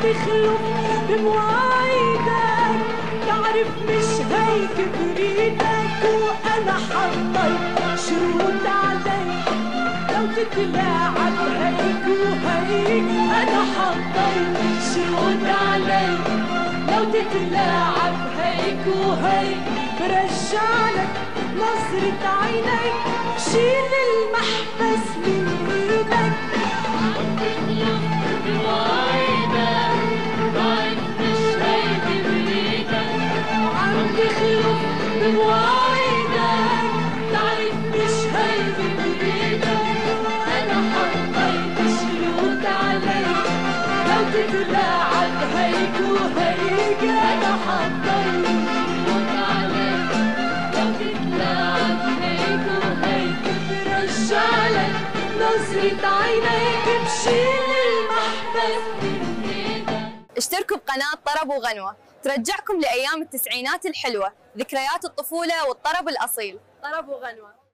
تخلف بمواعيدك، تعرف مش هيك بريدك، وأنا حطيت شروط عليك لو تتلاعب هيك وهيك. أنا حطيت شروط عليك لو تتلاعب هيك وهيك. برجعلك نظرة عينيك، شيل المحبس من ايدك. وبتخلف بمواعيدك، تعرف مش هيك بريدك. عم تخلف بمواعيدك، تعرف مش هيك بريدك. أنا حطيت شروط عليك لو تتلاعب هيك وهيك. أنا حطيت شروط عليك لو تتلاعب هيك وهيك. برجعلك نظرة عينيك، بشيل المحبس من ايدك. اشتركوا بقناة طرب وغنوة، ترجعكم لأيام التسعينات الحلوة، ذكريات الطفولة والطرب الأصيل. طرب وغنوة.